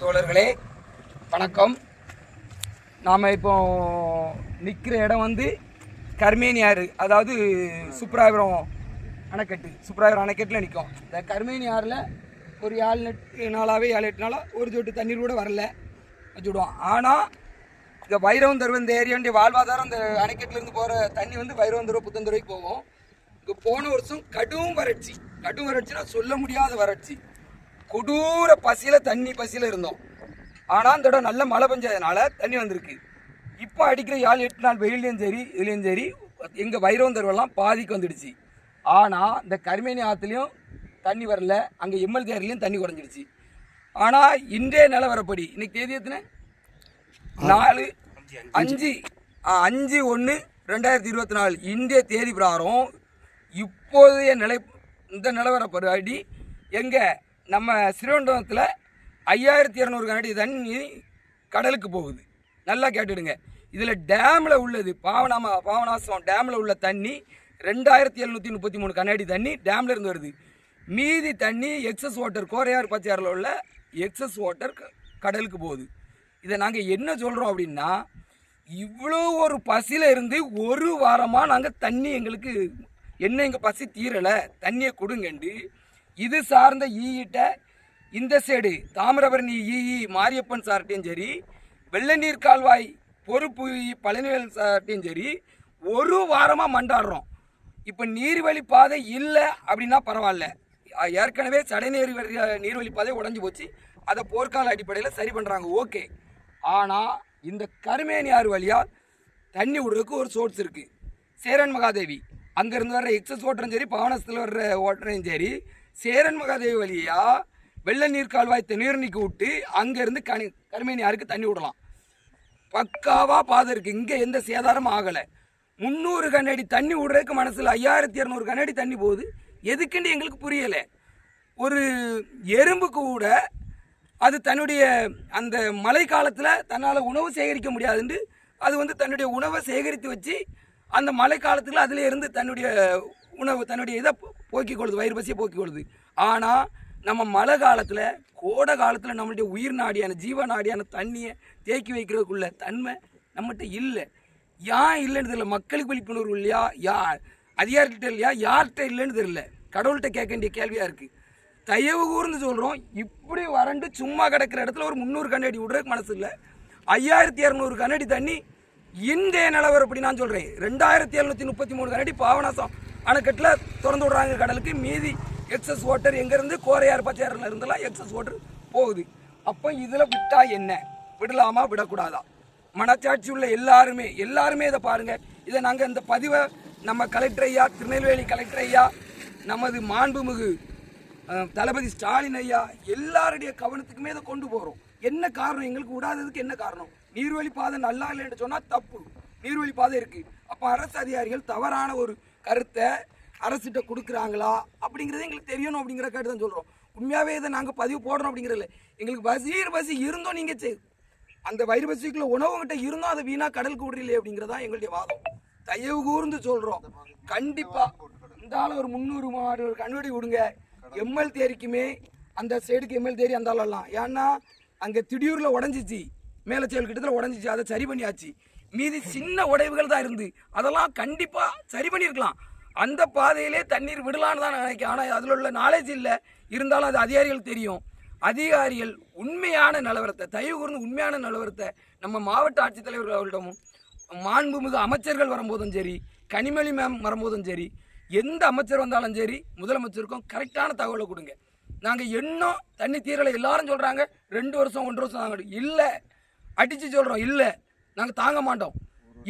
தோழர்களே வணக்கம். நாம் இப்போ நிற்கிற இடம் வந்து கர்மேனி ஆறு, அதாவது சுப்ராயபுரம் அணைக்கட்டில் நிற்கும். இந்த கர்மேனி ஆறில் ஒரு 7-8 நாளாக ஒரு சொட்டு தண்ணீர் கூட வரல வச்சுவிடுவோம். ஆனால் இந்த வைரவந்தருவ இந்த ஏரியாவுடைய வாழ்வாதாரம் இந்த அணைக்கட்டிலேருந்து போகிற தண்ணி வந்து வைரவந்தருவ புத்தந்துறைக்கு போகும். இங்கே போன வருஷம் கடும் வறட்சினா சொல்ல முடியாத வறட்சி, கொடூர பசியில் இருந்தோம். ஆனால் இந்த இடம் நல்ல மழை பெஞ்சதுனால தண்ணி வந்திருக்கு. இப்போ அடிக்கிற 7-8 நாள் வெயிலையும் சரி இதுலேயும் சரி எங்கள் வைரவந்தருவெல்லாம் பாதிக்கு வந்துடுச்சு. ஆனால் இந்த கர்மேனி ஆற்றுலையும் தண்ணி வரல, அங்கே எம்எல் தேர்லையும் தண்ணி குறைஞ்சிடுச்சு. ஆனால் இன்றைய நிலவரப்படி இன்னைக்கு தேதி எத்தனை? 5/1/2024 இன்றைய தேதி பிரகாரம் இப்போதைய இந்த நிலவரப்படி எங்கள் நம்ம ஸ்ரீவைகுண்டத்தில் 5200 கனஅடி தண்ணி கடலுக்கு போகுது. நல்லா கேட்டுடுங்க. இதில் டேமில் உள்ளது பாவநாசம் டேமில் உள்ள தண்ணி 2733 கனஅடி தண்ணி டேமில் இருந்து வருது. மீதி தண்ணி எக்ஸஸ் வாட்டர் கோரையார் பச்சையாரில் உள்ள எக்ஸஸ் வாட்டர் கடலுக்கு போகுது. இதை நாங்கள் என்ன சொல்கிறோம் அப்படின்னா, இவ்வளோ ஒரு பசியில் இருந்து ஒரு வாரமாக நாங்கள் தண்ணி எங்களுக்கு என்ன எங்கள் பசி தீரலை, தண்ணியை கொடுங்கண்டு இது சார்ந்த ஈயிட்ட இந்த சைடு தாமிரபரணி மாரியப்பன் சார்ட்டையும் சரி, வெள்ள நீர் கால்வாய் பொறுப்பு பழனிவேல் சார்ட்டையும் சரி ஒரு வாரமாக மண்டாடுறோம். இப்போ நீர்வழி பாதை இல்லை அப்படின்னா பரவாயில்ல, ஏற்கனவே சடைநீர் நீர்வழி பாதை உடஞ்சி போச்சு, அதை போர்க்கால அடிப்படையில் சரி பண்ணுறாங்க, ஓகே. ஆனால் இந்த கர்மேனி ஆறு வழியாக தண்ணி விடுறதுக்கு ஒரு சோர்ஸ் இருக்குது. சேரன் மகாதேவி அங்கேருந்து வர்ற எக்ஸஸ் ஓட்டரும் சரி, பாவனத்தில் வர்ற ஓட்டரையும் சரி, சேரன் மகாதேவி வழியாக வெள்ள நீர் கால்வாய் நீர்நிக்கு விட்டு அங்கேருந்து கர்மேனி ஆறுக்கு தண்ணி விடலாம். பக்காவாக பாதை இருக்குது, இங்கே எந்த சேதாரமும் ஆகலை. 300 கனஅடி தண்ணி விடுறதுக்கு மனசில் 5200 கனஅடி தண்ணி போகுது. எதுக்குன்னு எங்களுக்கு புரியலை. ஒரு எறும்பு கூட அது தன்னுடைய அந்த மழை காலத்தில் தன்னால் உணவு சேகரிக்க முடியாதுன்னு அது வந்து தன்னுடைய உணவை சேகரித்து வச்சு அந்த மழை காலத்தில் அதில் இருந்து தன்னுடைய இதை போக்கிக் கொள்ளுது, வயிறு பசியை போக்கிக் கொள்ளுது. ஆனால் நம்ம மழை காலத்தில் கோடை காலத்தில் நம்மளுடைய உயிர் நாடியான ஜீவ நாடியான தண்ணியை தேக்கி வைக்கிறதுக்குள்ள தன்மை நம்மகிட்ட இல்லை. ஏன் இல்லைன்னு தெரியல. மக்களுக்கு விழிப்புணர்வு இல்லையா, அதிகாரிகிட்ட இல்லையா, யார்கிட்ட இல்லைன்னு தெரியல. கடவுள்கிட்ட கேட்க வேண்டிய கேள்வியாக இருக்குது. தயவு கூர்ந்து சொல்கிறோம், இப்படி வறண்டு சும்மா கிடக்கிற இடத்துல ஒரு 300 கனஅடி விடுறதுக்கு மனசு இல்லை. 5200 கனஅடி தண்ணி இன்றைய நிலவரப்படி நான் சொல்கிறேன். 2733 கனஅடி பாவநாசம் அணைக்கட்டில் திறந்து விடுறாங்க கடலுக்கு. மீதி எக்ஸஸ் வாட்டர் எங்கேருந்து கோரையார் பச்சையாரில் இருந்தெல்லாம் எக்ஸஸ் வாட்டர் போகுது. அப்போ இதில் விட்டா என்ன, விடலாமா விடக்கூடாதா? மனச்சாட்சி உள்ள எல்லாருமே இதை பாருங்கள். இதை நாங்கள் இந்த பதிவை நம்ம கலெக்டர் ஐயா, திருநெல்வேலி கலெக்டர் ஐயா, நமது மாண்புமிகு தளபதி ஸ்டாலின் ஐயா எல்லாருடைய கவனத்துக்குமே இதை கொண்டு போகிறோம். என்ன காரணம், எங்களுக்கு விடாததுக்கு என்ன காரணம்? நீர்வழி பாதை நல்லா இல்லைன்னு சொன்னால் தப்பு, நீர்வழி பாதை இருக்குது. அப்போ அரசு அதிகாரிகள் தவறான ஒரு கருத்தை அரசிட்ட கொடுக்குறாங்களா அப்படிங்கிறது எங்களுக்கு தெரியணும். அப்படிங்கிற கருத்து தான் சொல்கிறோம். உண்மையாகவே இதை நாங்கள் பதிவு போடுறோம் அப்படிங்கிறதில்ல. எங்களுக்கு பசி இருந்தோம், நீங்கள் அந்த வயிறு பசிக்குள்ள உணவுகிட்ட இருந்தோம், அதை வீணாக கடலுக்கு விடுறீங்களே அப்படிங்கிறதான் எங்களுடைய வாதம். தயவு கூர்ந்து சொல்கிறோம், கண்டிப்பாக இந்த ஆள் ஒரு 300 கண்வடி விடுங்க. எம்எல் தேரிக்குமே அந்த சைடுக்கு எம்எல் தேரி அந்த ஆளெல்லாம், ஏன்னா அங்கே திடீரில் உடஞ்சிச்சு, மேலே செயல் கிட்டத்தில் உடஞ்சிச்சு, அதை சரி பண்ணியாச்சு. மீதி சின்ன உடைவுகள் தான் இருந்து அதெல்லாம் கண்டிப்பாக சரி பண்ணியிருக்கலாம். அந்த பாதையிலே தண்ணீர் விடலான்னு தான் நினைக்கிறேன். ஆனால் அதில் உள்ள நாலேஜ் இல்லை. இருந்தாலும் அது அதிகாரிகள் தெரியும். அதிகாரிகள் உண்மையான நிலவரத்தை, தயவு கூர்ந்து உண்மையான நிலவரத்தை நம்ம மாவட்ட ஆட்சித்தலைவர்கள் அவர்களிடமும் மாண்புமிகு அமைச்சர்கள் வரும்போதும் சரி, கனிமொழி மேம் வரும்போதும் சரி, எந்த அமைச்சர் வந்தாலும் சரி முதலமைச்சருக்கும் கரெக்டான தகவலை கொடுங்க. நாங்கள் இன்னும் தண்ணி தீரலை எல்லாரும் சொல்கிறாங்க, 2 வருஷம் 1 வருஷம் தாங்க. இல்லை, அடித்து சொல்கிறோம், இல்லை நாங்கள் தாங்க மாட்டோம்.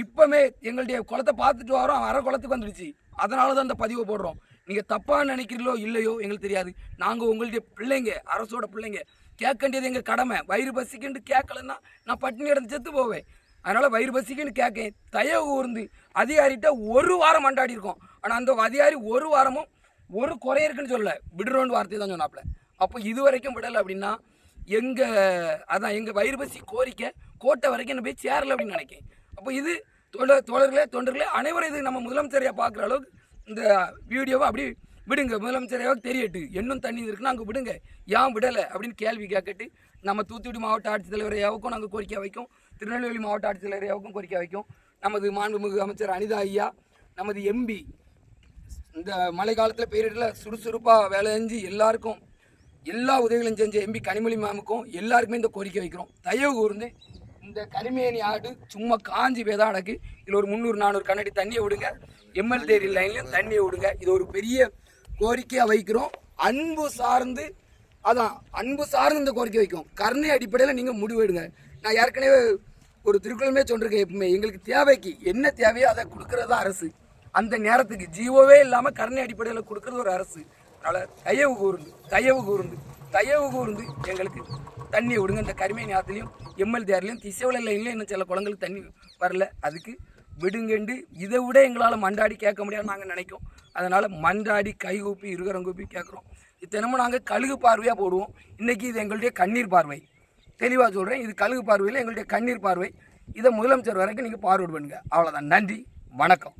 இப்போமே எங்களுடைய குளத்தை பார்த்துட்டு வரோம், அரை குளத்துக்கு வந்துடுச்சு. அதனால தான் இந்த பதிவை போடுறோம். நீங்கள் தப்பாக நினைக்கிறீங்களோ இல்லையோ எங்களுக்கு தெரியாது. நாங்கள் உங்களுடைய பிள்ளைங்க, அரசோட பிள்ளைங்க, கேட்க வேண்டியது எங்கள் கடமை. வயிறு பசிக்குன்னு கேட்கலன்னா நான் பட்டினி கிடந்து செத்து போவேன். அதனால் வயிறு பசிக்குன்னு கேட்கேன். தயவு கூர்ந்து அதிகாரிகிட்ட ஒரு வாரம் மண்டாடி இருக்கோம். ஆனால் அந்த அதிகாரி ஒரு வாரமும் ஒரு குறை இருக்குன்னு சொல்ல, விடுறோன்னு வார்த்தை தான் சொன்னாப்புல. அப்போ இது வரைக்கும் விடலை அப்படின்னா எங்கள் வயிறு பசி கோரிக்கை கோட்டை வரைக்கும் என்ன போய் சேரலை அப்படின்னு நினைக்கிறேன். அப்போ இது தொண்டர்களே அனைவரும் இது நம்ம முதலமைச்சரையாக பார்க்குற அளவுக்கு இந்த வீடியோவை அப்படி விடுங்க, முதலமைச்சரையாவது தெரியட்டு, இன்னும் தண்ணி இருக்குன்னா அங்கே விடுங்க, ஏன் விடலை அப்படின்னு கேள்வி கேட்கட்டு நம்ம தூத்துக்குடி மாவட்ட ஆட்சித்தலைவரையாவுக்கும் நாங்கள் கோரிக்கை வைக்கும், திருநெல்வேலி மாவட்ட ஆட்சித்தலைவரையாவுக்கும் கோரிக்கை வைக்கும். நமது மாண்புமிகு அமைச்சர் அனிதா ஐயா, நமது எம்பி இந்த மழை காலத்தில் பேரிடரில் சுறுசுறுப்பாக வேலை செஞ்சு எல்லாருக்கும் எல்லா உதவிகளும் செஞ்ச எம்பி கனிமொழி மேமுக்கும் எல்லாருக்குமே இந்த கோரிக்கை வைக்கிறோம். தயவு கூர்ந்து இந்த கரிமேனி ஆடு சும்மா காஞ்சி பேதான் நடக்கு, இதில் ஒரு 300-400 கண்ணாடி தண்ணியை விடுங்க, எம்எல்ஏ லைன்லையும் தண்ணியை விடுங்க. இது ஒரு பெரிய கோரிக்கையாக வைக்கிறோம். அன்பு சார்ந்து இந்த கோரிக்கை வைக்கும். கருணை அடிப்படையில் நீங்கள் முடிவு எடுங்க. நான் ஏற்கனவே ஒரு திருக்குறளுமே சொல்லிருக்கேன், எப்பவுமே எங்களுக்கு தேவைக்கு என்ன தேவையோ அதை கொடுக்கறது அரசு. அந்த நேரத்துக்கு ஜீவோவே இல்லாமல் கருணை அடிப்படையில் கொடுக்கறது ஒரு அரசு. அதனால் தயவு கூர்ந்து எங்களுக்கு தண்ணியை விடுங்க. இந்த கரிமேனி ஆற்றுலையும் எம்எல்ஏர்லையும் திசைவள லைன்லையும் இன்னும் சில குளங்களுக்கு தண்ணி வரல, அதுக்கு விடுங்கண்டு. இதை விட எங்களால் மண்டாடி கேட்க முடியாது நாங்கள் நினைக்கும். அதனால் மண்டாடி கைகூப்பி இருகரங்கூப்பி கேட்குறோம். இத்தனமும் நாங்கள் கழுகு பார்வையாக போடுவோம். இன்றைக்கி இது எங்களுடைய கண்ணீர் பார்வை. தெளிவாக சொல்கிறேன், இது கழுகு பார்வையில் எங்களுடைய கண்ணீர் பார்வை. இதை முதலமைச்சர் வரைக்கும் நீங்கள் பார்வர்டு பண்ணுங்கள். அவ்வளோதான். நன்றி, வணக்கம்.